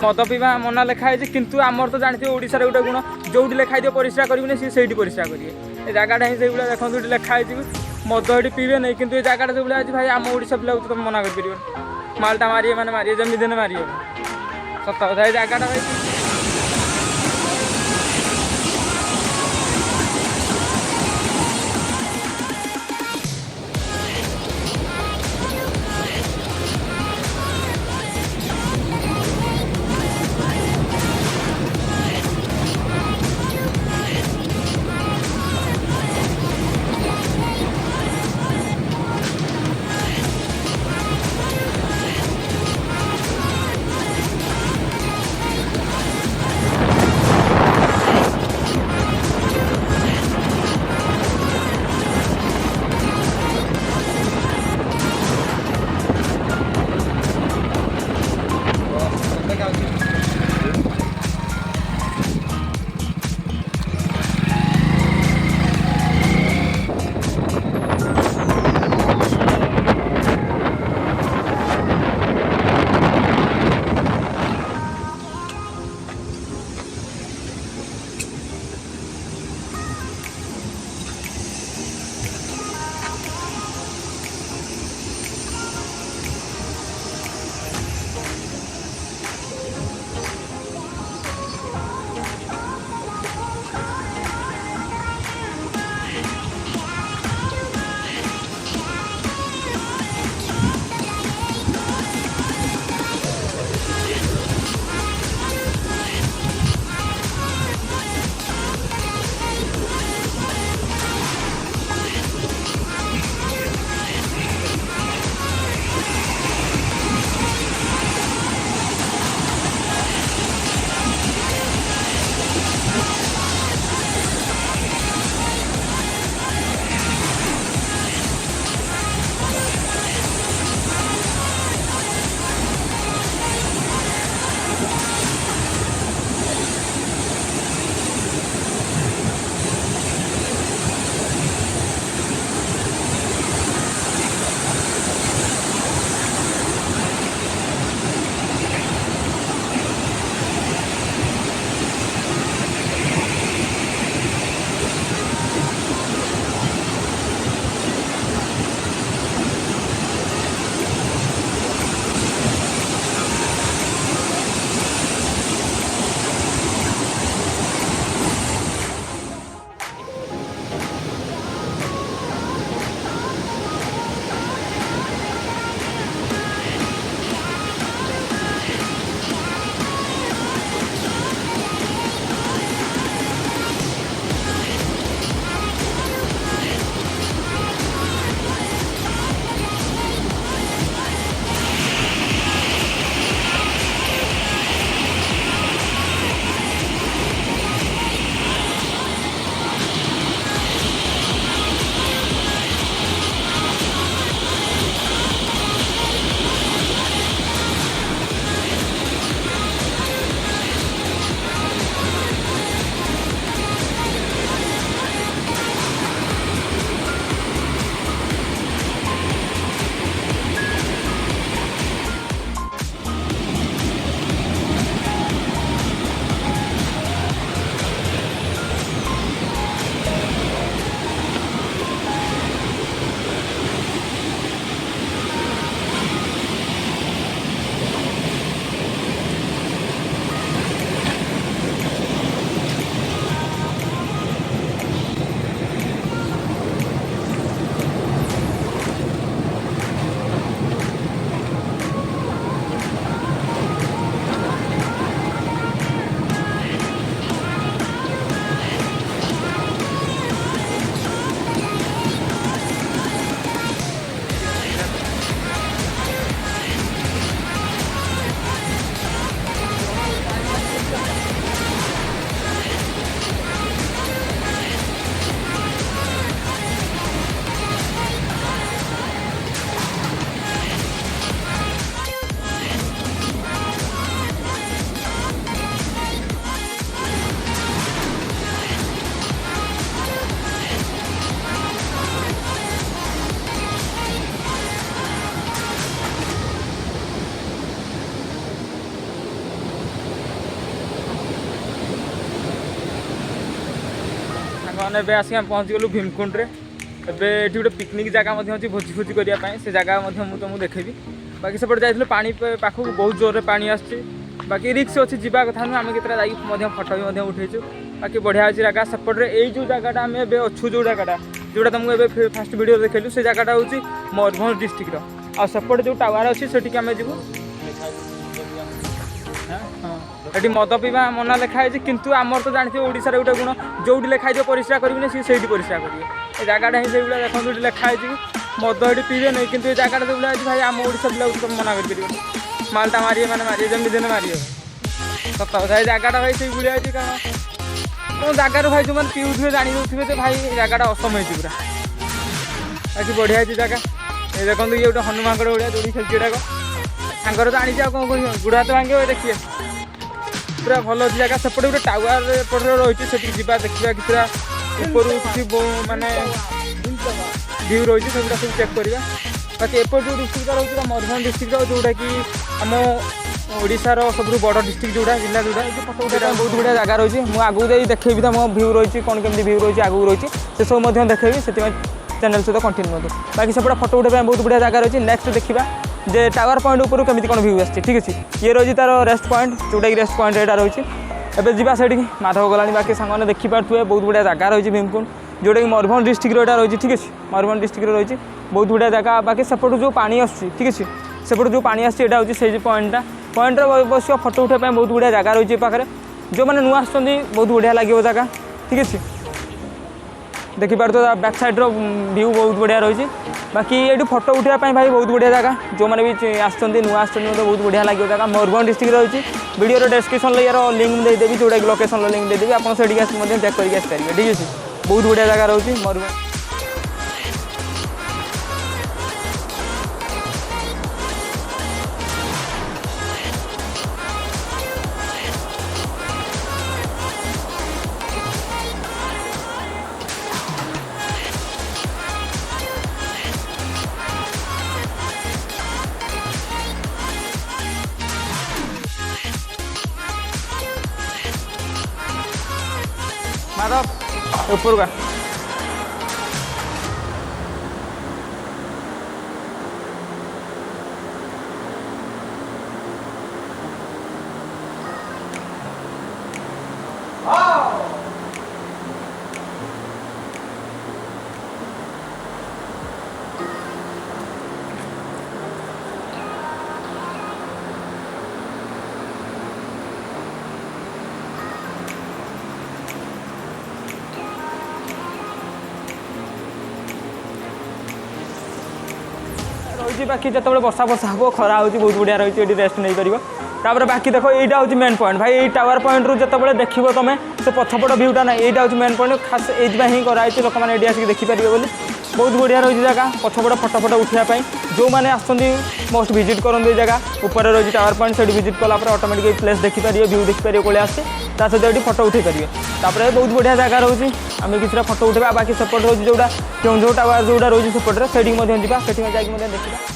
मद पीवा मना लिखाई किंतु आमर तो जानते ओडिशा रे गोटे गुण जो लिखाई परिस्रा करेंगे सी से परिस्रा करेंगे जगटा ही से देखो लिखाई मद ये पीवे नहीं किंतु ये जगटा जो भाई भाई आम ओडिशा पिला तुम मना कर मालटा मारिए मैंने मारिए जमी दिन मारिए सत कथा ये जगटा भाई ବର୍ତ୍ତମାନ ଏବେ ଆସିକି ଆମେ ପହଞ୍ଚିଗଲୁ ଭୀମକୁଣ୍ଡରେ। ଏବେ ଏଠି ଗୋଟେ ପିକନିକ୍ ଜାଗା ମଧ୍ୟ ଅଛି ଭୋଜି ଫୋଜି କରିବା ପାଇଁ, ସେ ଜାଗା ମଧ୍ୟ ମୁଁ ତୁମକୁ ଦେଖେଇବି। ବାକି ସେପଟେ ଯାଇଥିଲୁ ପାଣି ପାଖକୁ ବହୁତ ଜୋରରେ ପାଣି ଆସୁଛି, ବାକି ରିକ୍ସ ଅଛି ଯିବା କଥା ନୁହେଁ। ଆମେ କେତେଟା ଯାଇକି ମଧ୍ୟ ଫଟୋ ବି ମଧ୍ୟ ଉଠେଇଛୁ। ବାକି ବଢ଼ିଆ ଅଛି ଜାଗା। ସେପଟରେ ଏଇ ଯେଉଁ ଜାଗାଟା ଆମେ ଏବେ ଅଛୁ, ଯେଉଁ ଜାଗାଟା ଯେଉଁଟା ତୁମକୁ ଏବେ ଫାଷ୍ଟ ଭିଡ଼ିଓରେ ଦେଖେଇଲୁ, ସେ ଜାଗାଟା ହେଉଛି ମୟୂରଭଞ୍ଜ ଡିଷ୍ଟ୍ରିକ୍ଟର। ଆଉ ସେପଟେ ଯେଉଁ ଟାୱାର ଅଛି ସେଠିକି ଆମେ ଯିବୁ। ଏଠି ମଦ ପିଇବା ମନା ଲେଖା ହେଇଛି, କିନ୍ତୁ ଆମର ତ ଜାଣିଥିବେ ଓଡ଼ିଶାରେ ଗୋଟେ ଗୁଣ, ଯେଉଁଠି ଲେଖା ହେଇଥିବ ପରିସ୍ରା କରିବେନି ସିଏ ସେଇଠି ପରିସ୍ରା କରିବେ। ଏ ଜାଗାଟା ହିଁ ସେଇଭଳିଆ ଦେଖନ୍ତୁ, ଏଠି ଲେଖା ହେଇଛି ମଦ ଏଠି ପିଇବେ ନାହିଁ, କିନ୍ତୁ ଏ ଜାଗାଟା ଯେଉଁଭଳିଆ ଅଛି ଭାଇ ଆମ ଓଡ଼ିଶା ପିଲାକୁ ତ ମନା କରିପାରିବେନି। ମାଲଟା ମାରିବେ ମାନେ ମାରିବେ, ଯେମିତି ଦିନେ ମାରିବେ। ସତ କଥା, ଏ ଜାଗାଟା ଭାଇ ସେଇଭଳିଆ ଅଛି। କାରଣ କେଉଁ ଜାଗାରୁ ଭାଇ ଯେଉଁମାନେ ପିଉଥିବେ ଜାଣିଦେଉଥିବେ ଯେ ଭାଇ ଏ ଜାଗାଟା ଅସମ ହେଇଛି ପୁରା। ବାକି ବଢ଼ିଆ ଅଛି ଜାଗା। ଏ ଦେଖନ୍ତୁ ଇଏ ଗୋଟେ ହନୁମାନଙ୍କର ଭଳିଆ ଦୋଳି ଖେଳିଛି ଏଟାକ। ସାଙ୍ଗର ତ ଆଣିଛି, ଆଉ କ'ଣ କରିବ, ଗୋଡ଼ ହାତ ଭାଙ୍ଗିବ। ଦେଖିବେ ପୁରା ଭଲ ଅଛି ଜାଗା। ସେପଟେ ଗୋଟେ ଟାୱାର ଏପଟରେ ରହିଛି, ସେଠିକି ଯିବା ଦେଖିବା କିଛିଟା ଉପରୁ କିଛି ମାନେ ଭିଉ ରହିଛି, ସେଗୁଡ଼ା ସବୁ ଚେକ୍ କରିବା। ବାକି ଏପଟ ଯେଉଁ ଡିଷ୍ଟ୍ରିକ୍ଟଟା ରହୁଛି ମୟୂରଭଞ୍ଜ ଡିଷ୍ଟ୍ରିକ୍ଟର, ଯେଉଁଟାକି ଆମ ଓଡ଼ିଶାର ସବୁଠୁ ବଡ଼ ଡିଷ୍ଟ୍ରିକ୍ଟ ଯେଉଁଟା ଜିଲ୍ଲା ଯେଉଁଟା ଫଟୋ ଉଠାଇବା ପାଇଁ ବହୁତ ବଢ଼ିଆ ଜାଗା ରହିଛି। ମୁଁ ଆଗକୁ ଯାଇ ଦେଖେଇବି ତମ ଭିଉ ରହିଛି, କ'ଣ କେମିତି ଭିଉ ରହିଛି ଆଗକୁ ରହିଛି ସେସବୁ ମଧ୍ୟ ଦେଖେଇବି। ସେଥିପାଇଁ ଚ୍ୟାନେଲ୍ ସହିତ କଣ୍ଟିନ୍ୟୁ କରନ୍ତୁ। ବାକି ସେପଟେ ଫଟୋ ଉଠାଇବା ପାଇଁ ବହୁତ ବଢ଼ିଆ ଜାଗା ରହିଛି। ନେକ୍ସଟ ଦେଖିବା ଯେ ଟାୱାର ପଏଣ୍ଟ ଉପରୁ କେମିତି କ'ଣ ଭିଉ ଆସିଛି। ଠିକ୍ ଅଛି, ଇଏ ରହିଛି ତାର ରେଷ୍ଟ ପଏଣ୍ଟ, ଯେଉଁଟାକି ରେଷ୍ଟ ପଏଣ୍ଟ ଏଇଟା ରହିଛି। ଏବେ ଯିବା ସେଇଠିକି। ମାଧବ ଗଲାଣି। ବାକି ସାଙ୍ଗମାନେ ଦେଖିପାରୁଥିବେ ବହୁତ ବଢ଼ିଆ ଜାଗା ରହିଛି ଭୀମକୁଣ୍ଡ, ଯେଉଁଟାକି ମୟୂରଭଞ୍ଜ ଡିଷ୍ଟ୍ରିକ୍ଟର ଏଇଟା ରହିଛି। ଠିକ୍ ଅଛି, ମୟୂରଭଞ୍ଜ ଡିଷ୍ଟ୍ରିକ୍ଟରେ ରହିଛି ବହୁତ ବଢ଼ିଆ ଜାଗା। ବାକି ସେପଟୁ ଯେଉଁ ପାଣି ଆସୁଛି, ଠିକ୍ ଅଛି, ସେପଟୁ ଯେଉଁ ପାଣି ଆସୁଛି ଏଇଟା ହେଉଛି ସେଇ ଯେଉଁ ପଏଣ୍ଟରେ ବସିବା ଫଟୋ ଉଠାଇବା ପାଇଁ ବହୁତ ବଢ଼ିଆ ଜାଗା ରହିଛି ଏ ପାଖରେ। ଯେଉଁମାନେ ନୂଆ ଆସୁଛନ୍ତି ବହୁତ ବଢ଼ିଆ ଲାଗିବ ଜାଗା। ଠିକ୍ ଅଛି, ଦେଖିପାରୁଥିବ ବ୍ୟାକ୍ ସାଇଡ଼୍ର ଭିଉ ବହୁତ ବଢ଼ିଆ ରହିଛି। ବାକି ଏଇଠି ଫଟୋ ଉଠାଇବା ପାଇଁ ଭାଇ ବହୁତ ବଢ଼ିଆ ଜାଗା। ଯେଉଁମାନେ ବି ଆସୁଛନ୍ତି ନୂଆ ଆସୁଛନ୍ତି ମୋତେ ବହୁତ ବଢ଼ିଆ ଲାଗିବ ଜାଗା। ମୟୂରଭଞ୍ଜ ଡିଷ୍ଟ୍ରିକ୍ଟ ରହିଛି। ଭିଡ଼ିଓର ଡେସ୍କ୍ରିପସନ୍ରେ ୟାର ଲିଙ୍କ୍ ମୁଁ ଦେଇଦେବି, ଯେଉଁଟାକି ଲୋକେସନ୍ର ଲିଙ୍କ୍ ଦେଇଦେବି। ଆପଣ ସେଠିକି ଆସି ମଧ୍ୟ ଚେକ୍ କରିକି ଆସିପାରିବେ। ଠିକ୍ ଅଛି, ବହୁତ ବଢ଼ିଆ ଜାଗା ରହୁଛି ମୟୂରଭଞ୍ଜ। माधव ऊपर का रही। बाकी जो वर्षा वर्षा हम खरा हो बहुत बढ़िया रही है, रेस्ट नहीं पार। तापर बाकी देख यहाँ हूँ मेन पॉइंट भाई, ये टावर पॉइंट रू जो देख तुम से पछपट भ्यूटा ना यहाँ हूँ मेन पॉइंट खास ही कराई लोक मैंने ये आसिक देखिपारे बोली। बहुत बढ़िया रही जगह पछपट फटो फटो उठाई जो मैंने मस्ट विजिट करूँ जगह ऊपर रही टावर पॉइंट से विजिट कलापर ऑटोमेटिक प्लेस देखिपारे भ्यू देखिपारे कौन आसे सहित ये फटो उठे पारे। तापर बहुत बढ़िया जगह रोचे आम किसी फटो उठा। बाकी सेपट रोज जोटा केउंझर टावर जोटा रोज सेपटे से देखा।